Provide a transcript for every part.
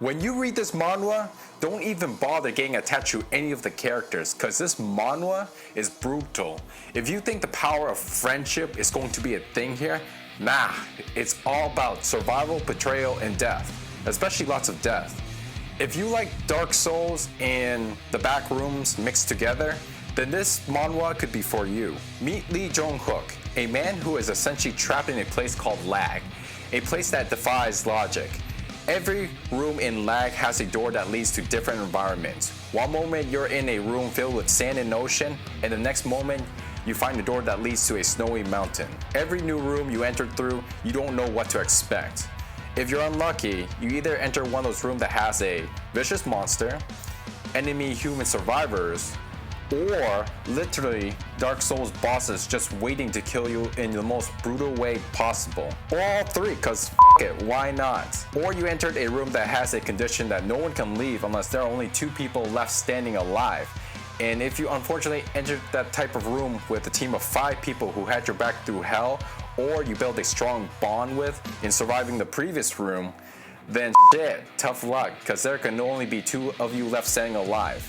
When you read this manhwa, don't even bother getting attached to any of the characters, cause this manhwa is brutal. If you think the power of friendship is going to be a thing here, nah, it's all about survival, betrayal, and death, especially lots of death. If you like Dark Souls and the back rooms mixed together, then this manhwa could be for you. Meet Jeong, a man who is essentially trapped in a place called L.A.G, a place that defies logic. Every room in L.A.G has a door that leads to different environments. One moment you're in a room filled with sand and ocean, and the next moment you find a door that leads to a snowy mountain. Every new room you enter through, you don't know what to expect. If you're unlucky, you either enter one of those rooms that has a vicious monster, enemy human survivors, or literally Dark Souls bosses just waiting to kill you in the most brutal way possible. Or all three, cause f it, why not? Or you entered a room that has a condition that no one can leave unless there are only 2 people left standing alive. And if you unfortunately entered that type of room with a team of 5 people who had your back through hell, or you built a strong bond with in surviving the previous room, then shit, tough luck, cause there can only be 2 of you left standing alive.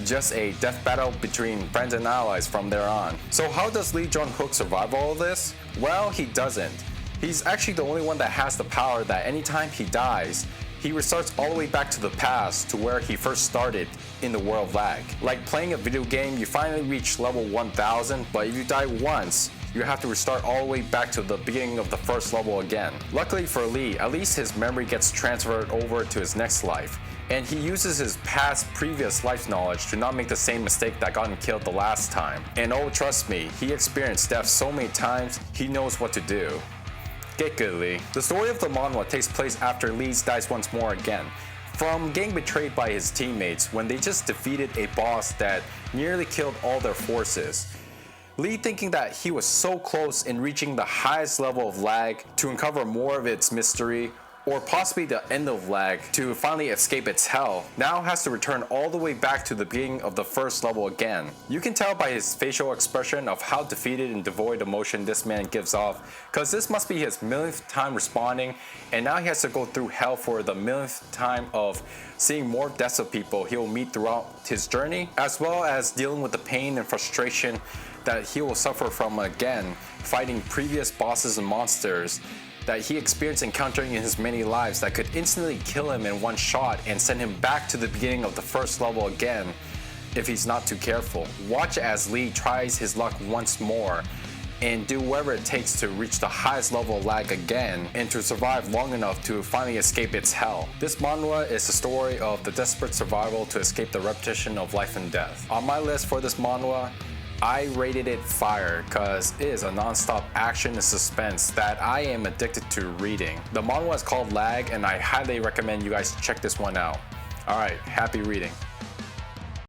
Just a death battle between friends and allies from there on. So how does Jeong survive all of this? Well, he doesn't. He's actually the only one that has the power that anytime he dies, he restarts all the way back to the past to where he first started in the world of L.A.G. Like playing a video game, you finally reach level 1000, but if you die once, you have to restart all the way back to the beginning of the first level again. Luckily for Lee, at least his memory gets transferred over to his next life, and he uses his previous life knowledge to not make the same mistake that got him killed the last time. And oh, trust me, he experienced death so many times, he knows what to do. Get good, Lee. The story of the manhwa takes place after Lee dies once more again, from getting betrayed by his teammates when they just defeated a boss that nearly killed all their forces. Lee, thinking that he was so close in reaching the highest level of L.A.G to uncover more of its mystery, or possibly the end of L.A.G to finally escape its hell, now has to return all the way back to the beginning of the first level again. You can tell by his facial expression of how defeated and devoid emotion this man gives off, cause this must be his millionth time respawning, and now he has to go through hell for the millionth time of seeing more deaths of people he will meet throughout his journey, as well as dealing with the pain and frustration that he will suffer from again, fighting previous bosses and monsters that he experienced encountering in his many lives that could instantly kill him in one shot and send him back to the beginning of the first level again if he's not too careful. Watch as Lee tries his luck once more and do whatever it takes to reach the highest level of L.A.G again and to survive long enough to finally escape its hell. This manhwa is the story of the desperate survival to escape the repetition of life and death. On my list for this manhwa, I rated it fire cause it is a non-stop action and suspense that I am addicted to reading. The manhwa is called L.A.G and I highly recommend you guys check this one out. Alright, happy reading.